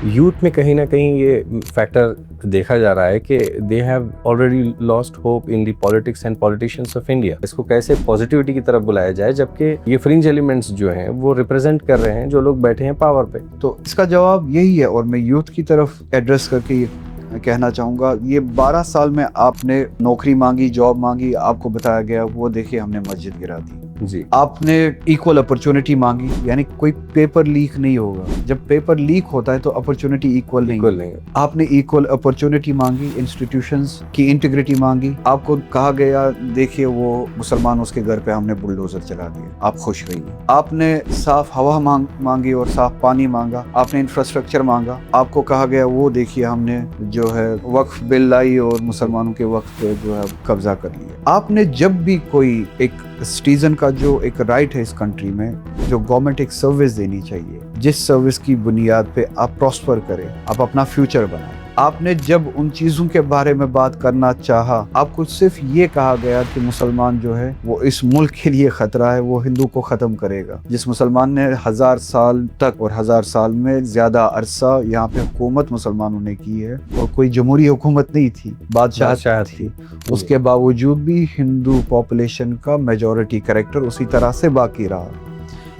Youth میں کہیں نہ کہیں یہ فیکٹر دیکھا جا رہا ہے کہ they have already lost hope in the politics and politicians of India. اس کو کیسے پازیٹیوٹی کی طرف بلایا جائے جبکہ یہ فرنج ایلیمنٹس جو ہیں وہ ریپرزینٹ کر رہے ہیں جو لوگ بیٹھے ہیں پاور پہ. تو اس کا جواب یہی ہے، اور میں یوتھ کی طرف ایڈریس کر کے یہ کہنا چاہوں گا، یہ 12 سال میں آپ نے نوکری مانگی، جاب مانگی، آپ کو بتایا گیا وہ دیکھیے ہم نے مسجد گرا دی. جی. آپ نے ایکول اپرچونٹی مانگی، یعنی کوئی پیپر لیک نہیں ہوگا. جب پیپر لیک ہوتا ہے تو اپرچونٹی ایکول نہیں. آپ نے ایکول اپرچونٹی مانگی، انسٹیٹیوشنز کی انٹیگریٹی مانگی. آپ کو کہا گیا دیکھیے وہ مسلمان اس کے گھر پہ ہم نے بلڈوزر چلا دیا، آپ خوش رہیے. آپ نے صاف ہوا مانگی اور صاف پانی مانگا. آپ نے انفراسٹرکچر مانگا. آپ کو کہا گیا وہ دیکھیے ہم نے جو ہے وقف بل لائی اور مسلمانوں کے وقت پہ جو ہے قبضہ کر لیا. آپ نے جب بھی کوئی ایک سٹیزن کا جو ایک رائٹ ہے اس کنٹری میں، جو گورنمنٹ ایک سروس دینی چاہیے، جس سروس کی بنیاد پہ آپ پراسپر کریں، آپ اپنا فیوچر بنائیں، آپ نے جب ان چیزوں کے بارے میں بات کرنا چاہا، آپ کو صرف یہ کہا گیا کہ مسلمان جو ہے وہ اس ملک کے لیے خطرہ ہے، وہ ہندو کو ختم کرے گا. جس مسلمان نے 1000 سال تک اور 1000 سال میں زیادہ عرصہ یہاں پہ حکومت مسلمانوں نے کی ہے، اور کوئی جمہوری حکومت نہیں تھی، بادشاہت تھی. اس کے باوجود بھی ہندو پاپولیشن کا میجورٹی کریکٹر اسی طرح سے باقی رہا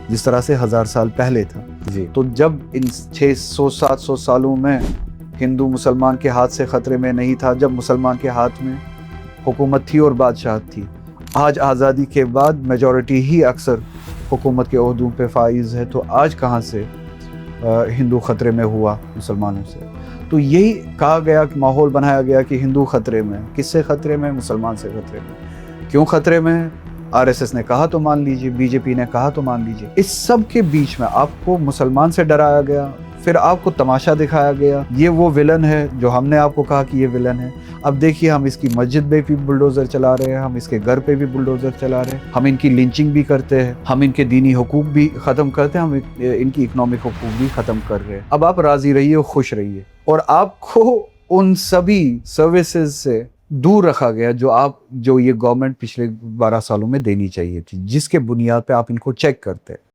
جس طرح سے 1000 سال پہلے تھا. جی. تو جب ان 600-700 سالوں میں ہندو مسلمان کے ہاتھ سے خطرے میں نہیں تھا، جب مسلمان کے ہاتھ میں حکومت تھی اور بادشاہت تھی. آج آزادی کے بعد میجورٹی ہی اکثر حکومت کے عہدوں پہ فائز ہے، تو آج کہاں سے ہندو خطرے میں ہوا مسلمانوں سے؟ تو یہی کہا گیا کہ ماحول بنایا گیا کہ ہندو خطرے میں. کس سے خطرے میں؟ مسلمان سے خطرے میں. کیوں خطرے میں؟ RSS نے کہا تو مان لیجئے، BJP نے کہا تو مان لیجئے. اس سب کے بیچ میں آپ کو مسلمان سے ڈرایا گیا، پھر آپ کو تماشا دکھایا گیا، یہ وہ ولن ہے جو ہم نے آپ کو کہا کہ یہ ولن ہے. اب دیکھیے ہم اس کی مسجد پہ بھی بلڈوزر چلا رہے ہیں، ہم اس کے گھر پہ بھی بلڈوزر چلا رہے ہیں، ہم ان کی لنچنگ بھی کرتے ہیں، ہم ان کے دینی حقوق بھی ختم کرتے ہیں، ہم ان کی اکنامک حقوق بھی ختم کر رہے ہیں. اب آپ راضی رہیے، خوش رہیے، اور آپ کو ان سبھی سروسز سے دور رکھا گیا جو یہ گورنمنٹ پچھلے 12 سالوں میں دینی چاہیے تھی، جس کے بنیاد پہ آپ ان کو چیک کرتے ہیں.